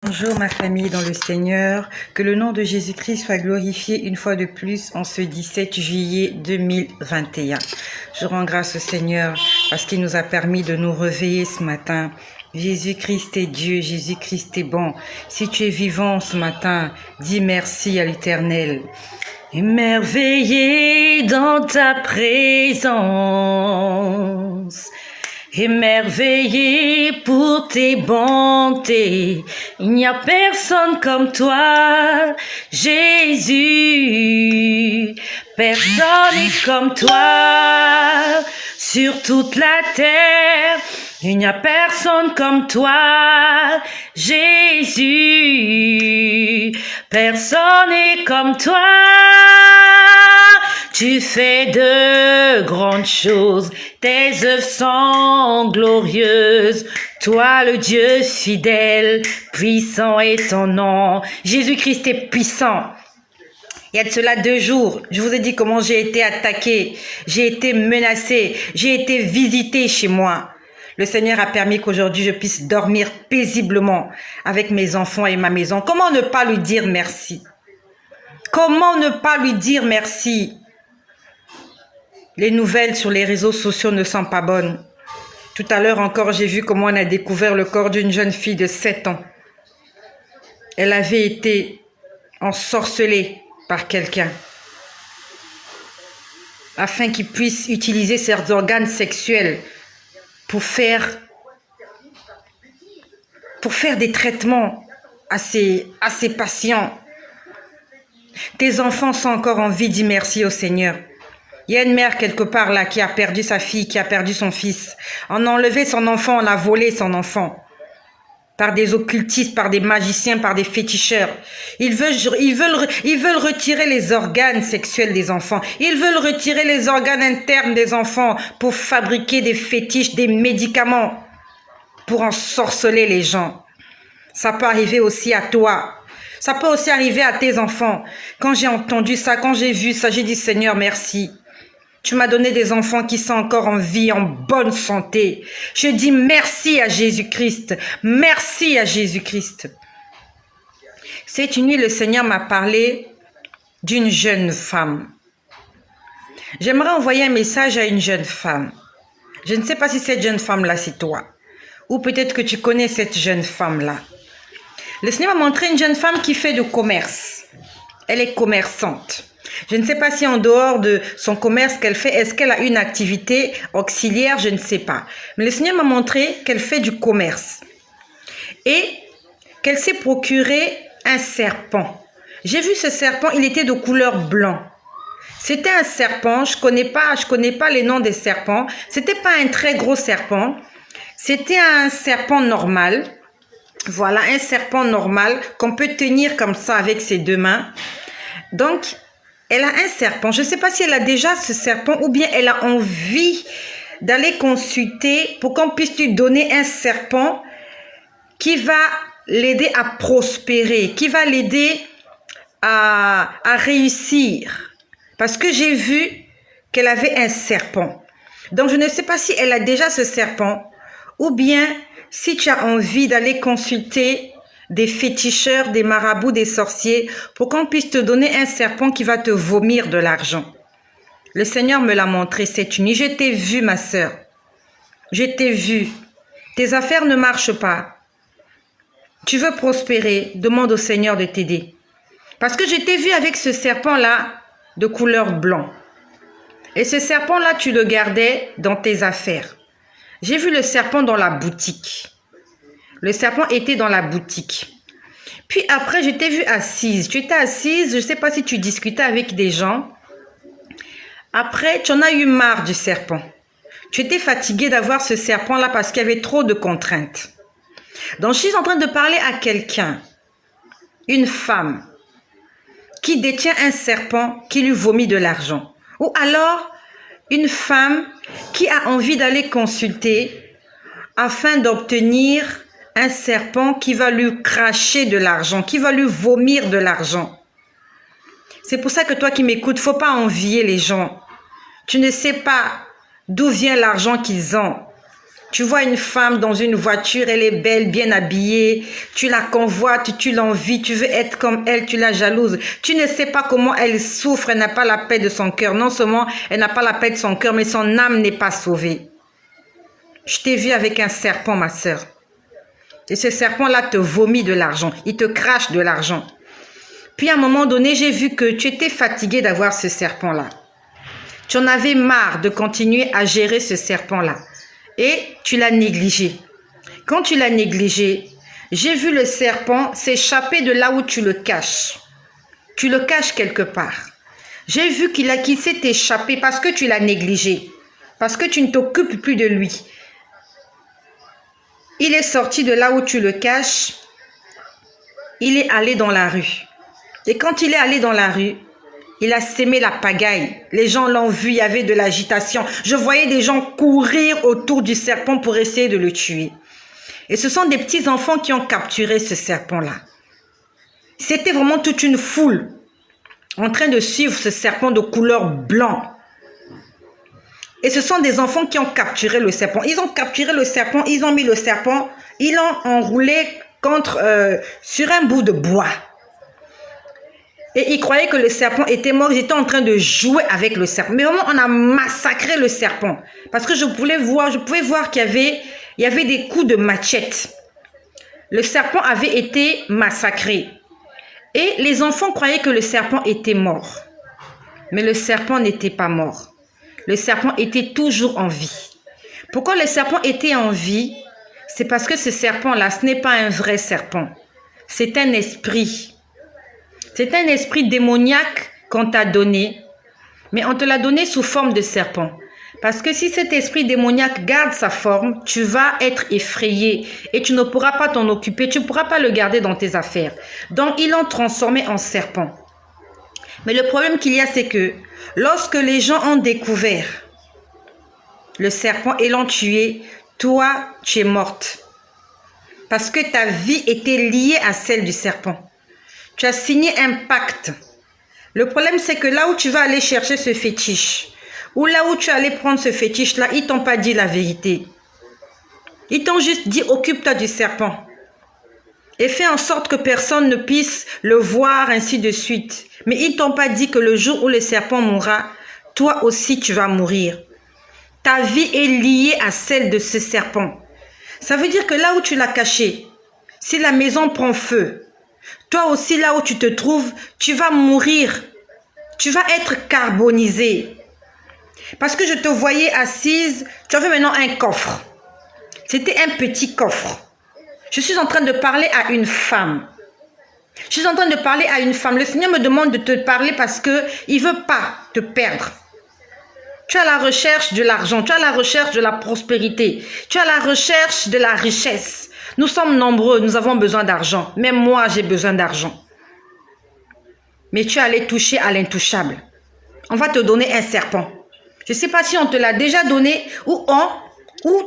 Bonjour ma famille dans le Seigneur, que le nom de Jésus-Christ soit glorifié une fois de plus en ce 17 juillet 2021. Je rends grâce au Seigneur parce qu'il nous a permis de nous réveiller ce matin. Jésus-Christ est Dieu, Jésus-Christ est bon. Si tu es vivant ce matin, dis merci à l'Éternel. Émerveillé dans ta présence, émerveillé pour tes bontés, il n'y a personne comme toi, Jésus. Personne n'est comme toi sur toute la terre. Il n'y a personne comme toi, Jésus. Personne n'est comme toi. Tu fais de grandes choses, tes œuvres sont glorieuses. Toi, le Dieu fidèle, puissant est ton nom. Jésus-Christ est puissant. Il y a de cela 2 jours, je vous ai dit comment j'ai été attaquée, j'ai été menacée, j'ai été visitée chez moi. Le Seigneur a permis qu'aujourd'hui je puisse dormir paisiblement avec mes enfants et ma maison. Comment ne pas lui dire merci? Comment ne pas lui dire merci? Les nouvelles sur les réseaux sociaux ne sont pas bonnes. Tout à l'heure encore, j'ai vu comment on a découvert le corps d'une jeune fille de 7 ans. Elle avait été ensorcelée par quelqu'un afin qu'il puisse utiliser ses organes sexuels pour faire des traitements à ses patients. Tes enfants sont encore en vie, dis merci au Seigneur. Il y a une mère quelque part là qui a perdu sa fille, qui a perdu son fils. On a enlevé son enfant, on a volé son enfant. Par des occultistes, par des magiciens, par des féticheurs. Ils veulent retirer les organes sexuels des enfants. Ils veulent retirer les organes internes des enfants pour fabriquer des fétiches, des médicaments, pour ensorceler les gens. Ça peut arriver aussi à toi. Ça peut aussi arriver à tes enfants. Quand j'ai entendu ça, quand j'ai vu ça, j'ai dit Seigneur, merci. Tu m'as donné des enfants qui sont encore en vie, en bonne santé. Je dis merci à Jésus-Christ. Merci à Jésus-Christ. Cette nuit, le Seigneur m'a parlé d'une jeune femme. J'aimerais envoyer un message à une jeune femme. Je ne sais pas si cette jeune femme-là, c'est toi. Ou peut-être que tu connais cette jeune femme-là. Le Seigneur m'a montré une jeune femme qui fait du commerce. Elle est commerçante. Je ne sais pas si en dehors de son commerce qu'elle fait, est-ce qu'elle a une activité auxiliaire, je ne sais pas. Mais le Seigneur m'a montré qu'elle fait du commerce et qu'elle s'est procuré un serpent. J'ai vu ce serpent, il était de couleur blanc. C'était un serpent, je connais pas les noms des serpents. C'était pas un très gros serpent, c'était un serpent normal. Voilà, un serpent normal qu'on peut tenir comme ça avec ses 2 mains. Donc, elle a un serpent. Je ne sais pas si elle a déjà ce serpent ou bien elle a envie d'aller consulter pour qu'on puisse lui donner un serpent qui va l'aider à prospérer, qui va l'aider à réussir. Parce que j'ai vu qu'elle avait un serpent. Donc, je ne sais pas si elle a déjà ce serpent ou bien si tu as envie d'aller consulter des féticheurs, des marabouts, des sorciers, pour qu'on puisse te donner un serpent qui va te vomir de l'argent. Le Seigneur me l'a montré cette nuit. Je t'ai vu, ma sœur. Je t'ai vu. Tes affaires ne marchent pas. Tu veux prospérer, demande au Seigneur de t'aider. Parce que je t'ai vu avec ce serpent-là de couleur blanc. Et ce serpent-là, tu le gardais dans tes affaires. J'ai vu le serpent dans la boutique. Le serpent était dans la boutique. Puis après, je t'ai vu assise. Tu étais assise, je ne sais pas si tu discutais avec des gens. Après, tu en as eu marre du serpent. Tu étais fatiguée d'avoir ce serpent-là parce qu'il y avait trop de contraintes. Donc, je suis en train de parler à quelqu'un, une femme, qui détient un serpent qui lui vomit de l'argent. Ou alors, une femme qui a envie d'aller consulter afin d'obtenir un serpent qui va lui cracher de l'argent, qui va lui vomir de l'argent. C'est pour ça que toi qui m'écoutes, il ne faut pas envier les gens. Tu ne sais pas d'où vient l'argent qu'ils ont. Tu vois une femme dans une voiture, elle est belle, bien habillée, tu la convoites, tu l'envies, tu veux être comme elle, tu la jalouses. Tu ne sais pas comment elle souffre, elle n'a pas la paix de son cœur. Non seulement elle n'a pas la paix de son cœur, mais son âme n'est pas sauvée. Je t'ai vu avec un serpent, ma sœur. Et ce serpent-là te vomit de l'argent, il te crache de l'argent. Puis à un moment donné, j'ai vu que tu étais fatiguée d'avoir ce serpent-là. Tu en avais marre de continuer à gérer ce serpent-là. Et tu l'as négligé. Quand tu l'as négligé, j'ai vu le serpent s'échapper de là où tu le caches. Tu le caches quelque part. J'ai vu qu'il s'est échappé parce que tu l'as négligé. Parce que tu ne t'occupes plus de lui. Il est sorti de là où tu le caches. Il est allé dans la rue. Et quand il est allé dans la rue, il a sémé la pagaille. Les gens l'ont vu, il y avait de l'agitation. Je voyais des gens courir autour du serpent pour essayer de le tuer. Et ce sont des petits enfants qui ont capturé ce serpent-là. C'était vraiment toute une foule en train de suivre ce serpent de couleur blanc. Et ce sont des enfants qui ont capturé le serpent. Ils ont capturé le serpent, ils ont mis le serpent, ils l'ont enroulé sur un bout de bois. Et ils croyaient que le serpent était mort. Ils étaient en train de jouer avec le serpent. Mais vraiment, on a massacré le serpent. Parce que je pouvais voir qu'il y avait des coups de machette. Le serpent avait été massacré. Et les enfants croyaient que le serpent était mort. Mais le serpent n'était pas mort. Le serpent était toujours en vie. Pourquoi le serpent était en vie? C'est parce que ce serpent-là, ce n'est pas un vrai serpent. C'est un esprit. C'est un esprit démoniaque qu'on t'a donné, mais on te l'a donné sous forme de serpent. Parce que si cet esprit démoniaque garde sa forme, tu vas être effrayé et tu ne pourras pas t'en occuper, tu ne pourras pas le garder dans tes affaires. Donc, ils l'ont transformé en serpent. Mais le problème qu'il y a, c'est que lorsque les gens ont découvert le serpent et l'ont tué, toi, tu es morte. Parce que ta vie était liée à celle du serpent. Tu as signé un pacte. Le problème, c'est que là où tu vas aller chercher ce fétiche, ou là où tu allais prendre ce fétiche-là, ils t'ont pas dit la vérité. Ils t'ont juste dit, occupe-toi du serpent. Et fais en sorte que personne ne puisse le voir, ainsi de suite. Mais ils t'ont pas dit que le jour où le serpent mourra, toi aussi tu vas mourir. Ta vie est liée à celle de ce serpent. Ça veut dire que là où tu l'as caché, si la maison prend feu, toi aussi, là où tu te trouves, tu vas mourir. Tu vas être carbonisé. Parce que je te voyais assise, tu avais maintenant un coffre. C'était un petit coffre. Je suis en train de parler à une femme. Je suis en train de parler à une femme. Le Seigneur me demande de te parler parce qu'il ne veut pas te perdre. Tu as la recherche de l'argent, tu as la recherche de la prospérité, tu as la recherche de la richesse. Nous sommes nombreux, nous avons besoin d'argent. Même moi, j'ai besoin d'argent. Mais tu es allé toucher à l'intouchable. On va te donner un serpent. Je ne sais pas si on te l'a déjà donné ou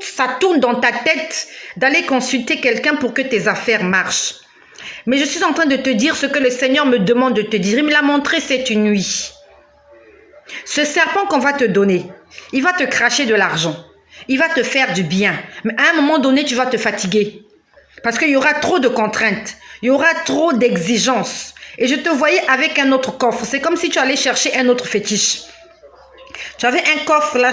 ça tourne dans ta tête d'aller consulter quelqu'un pour que tes affaires marchent. Mais je suis en train de te dire ce que le Seigneur me demande de te dire. Il me l'a montré cette nuit. Ce serpent qu'on va te donner, il va te cracher de l'argent. Il va te faire du bien. Mais à un moment donné, tu vas te fatiguer. Parce qu'il y aura trop de contraintes. Il y aura trop d'exigences. Et je te voyais avec un autre coffre. C'est comme si tu allais chercher un autre fétiche. Tu avais un coffre là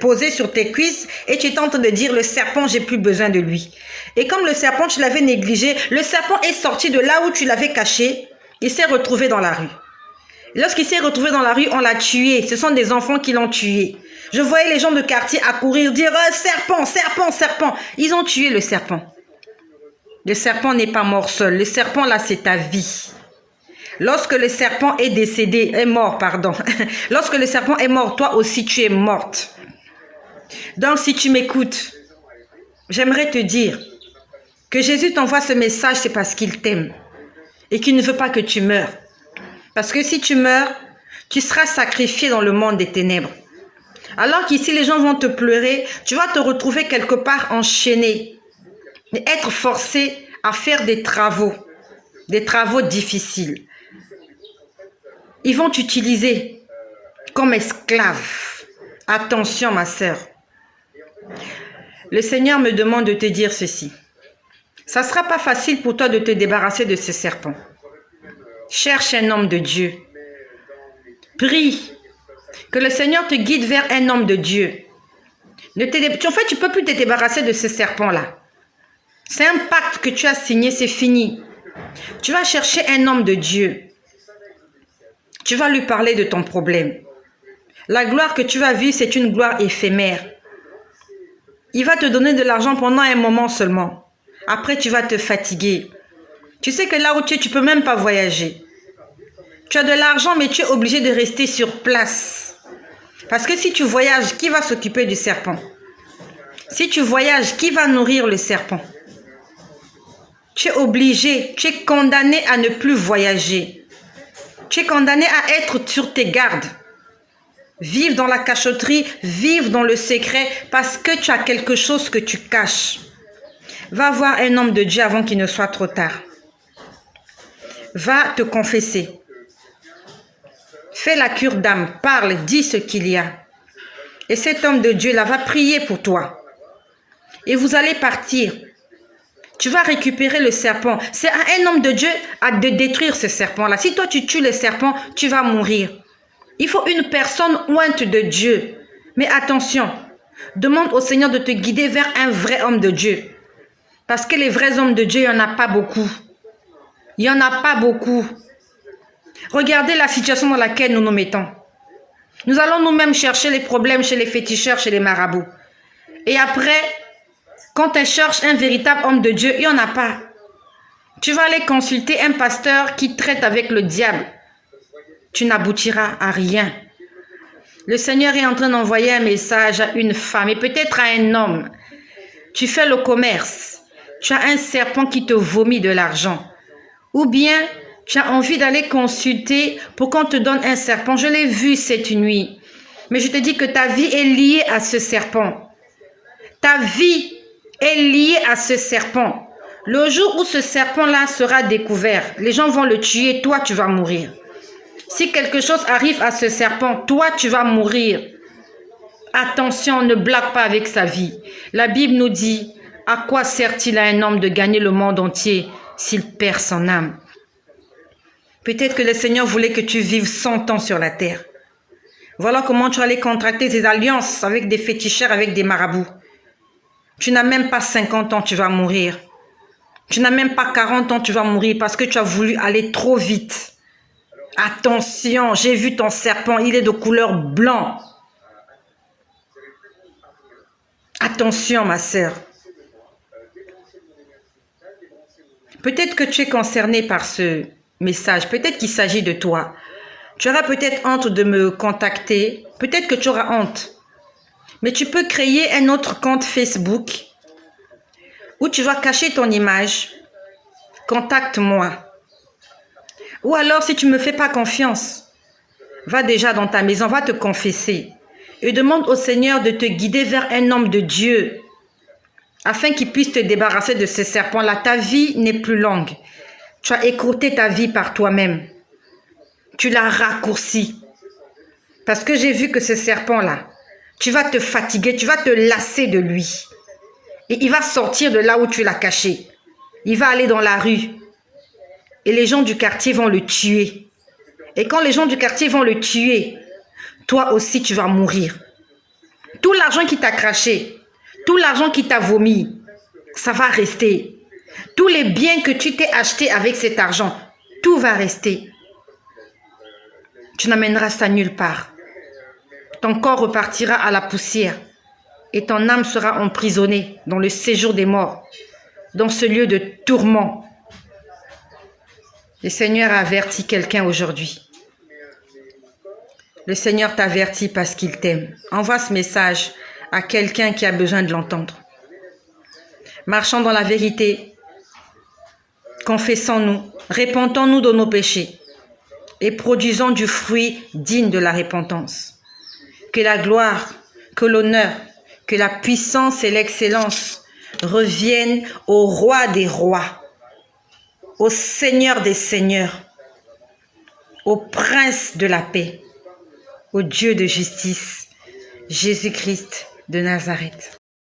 posé sur tes cuisses et tu étais en train de dire, le serpent, j'ai plus besoin de lui. Et comme le serpent, tu l'avais négligé, le serpent est sorti de là où tu l'avais caché. Il s'est retrouvé dans la rue. Lorsqu'il s'est retrouvé dans la rue, on l'a tué. Ce sont des enfants qui l'ont tué. Je voyais les gens de quartier accourir, dire serpent, serpent, serpent. Ils ont tué le serpent. Le serpent n'est pas mort seul. Le serpent, là, c'est ta vie. Lorsque le serpent est mort. Lorsque le serpent est mort, toi aussi, tu es morte. Donc, si tu m'écoutes, j'aimerais te dire que Jésus t'envoie ce message, c'est parce qu'il t'aime et qu'il ne veut pas que tu meurs. Parce que si tu meurs, tu seras sacrifié dans le monde des ténèbres. Alors qu'ici, les gens vont te pleurer, tu vas te retrouver quelque part enchaîné et être forcé à faire des travaux difficiles. Ils vont t'utiliser comme esclave. Attention, ma sœur. Le Seigneur me demande de te dire ceci. Ça ne sera pas facile pour toi de te débarrasser de ce serpent. Cherche un homme de Dieu. Prie que le Seigneur te guide vers un homme de Dieu. En fait, tu ne peux plus te débarrasser de ce serpent-là. C'est un pacte que tu as signé, c'est fini. Tu vas chercher un homme de Dieu. Tu vas lui parler de ton problème. La gloire que tu vas vivre, c'est une gloire éphémère. Il va te donner de l'argent pendant un moment seulement. Après, tu vas te fatiguer. Tu sais que là où tu es, tu ne peux même pas voyager. Tu as de l'argent, mais tu es obligé de rester sur place. Parce que si tu voyages, qui va s'occuper du serpent? Si tu voyages, qui va nourrir le serpent? Tu es obligé, tu es condamné à ne plus voyager. Tu es condamné à être sur tes gardes. Vivre dans la cachotterie, vivre dans le secret parce que tu as quelque chose que tu caches. Va voir un homme de Dieu avant qu'il ne soit trop tard. Va te confesser. Fais la cure d'âme, parle, dis ce qu'il y a. Et cet homme de Dieu là va prier pour toi. Et vous allez partir. Tu vas récupérer le serpent. C'est à un homme de Dieu de détruire ce serpent-là. Si toi tu tues le serpent, tu vas mourir. Il faut une personne ointe de Dieu. Mais attention, demande au Seigneur de te guider vers un vrai homme de Dieu. Parce que les vrais hommes de Dieu, il n'y en a pas beaucoup. Il n'y en a pas beaucoup. Regardez la situation dans laquelle nous nous mettons. Nous allons nous-mêmes chercher les problèmes chez les féticheurs, chez les marabouts. Et après, quand on cherche un véritable homme de Dieu, il n'y en a pas. Tu vas aller consulter un pasteur qui traite avec le diable. Tu n'aboutiras à rien. Le Seigneur est en train d'envoyer un message à une femme et peut-être à un homme. Tu fais le commerce. Tu as un serpent qui te vomit de l'argent. Ou bien, tu as envie d'aller consulter pour qu'on te donne un serpent. Je l'ai vu cette nuit. Mais je te dis que ta vie est liée à ce serpent. Ta vie est liée à ce serpent. Le jour où ce serpent-là sera découvert, les gens vont le tuer, toi tu vas mourir. Si quelque chose arrive à ce serpent, toi tu vas mourir. Attention, ne blague pas avec sa vie. La Bible nous dit, à quoi sert-il à un homme de gagner le monde entier s'il perd son âme? Peut-être que le Seigneur voulait que tu vives 100 ans sur la terre. Voilà comment tu allais contracter des alliances avec des féticheurs, avec des marabouts. Tu n'as même pas 50 ans, tu vas mourir. Tu n'as même pas 40 ans, tu vas mourir parce que tu as voulu aller trop vite. Attention, j'ai vu ton serpent, il est de couleur blanc. Attention, ma sœur. Peut-être que tu es concerné par ce message, peut-être qu'il s'agit de toi. Tu auras peut-être honte de me contacter, peut-être que tu auras honte. Mais tu peux créer un autre compte Facebook où tu vas cacher ton image. Contacte-moi. Ou alors, si tu ne me fais pas confiance, va déjà dans ta maison, va te confesser. Et demande au Seigneur de te guider vers un homme de Dieu afin qu'il puisse te débarrasser de ce serpent-là. Ta vie n'est plus longue. Tu as écourté ta vie par toi-même. Tu l'as raccourci. Parce que j'ai vu que ce serpent-là, tu vas te fatiguer, tu vas te lasser de lui. Et il va sortir de là où tu l'as caché. Il va aller dans la rue. Et les gens du quartier vont le tuer. Et quand les gens du quartier vont le tuer, toi aussi tu vas mourir. Tout l'argent qui t'a craché, tout l'argent qui t'a vomi, ça va rester. Tous les biens que tu t'es achetés avec cet argent, tout va rester. Tu n'amèneras ça nulle part. Ton corps repartira à la poussière et ton âme sera emprisonnée dans le séjour des morts, dans ce lieu de tourment. Le Seigneur a averti quelqu'un aujourd'hui. Le Seigneur t'avertit parce qu'il t'aime. Envoie ce message à quelqu'un qui a besoin de l'entendre. Marchons dans la vérité. Confessons-nous. Repentons-nous de nos péchés. Et produisons du fruit digne de la repentance. Que la gloire, que l'honneur, que la puissance et l'excellence reviennent au roi des rois, au Seigneur des seigneurs, au prince de la paix, au Dieu de justice, Jésus-Christ de Nazareth.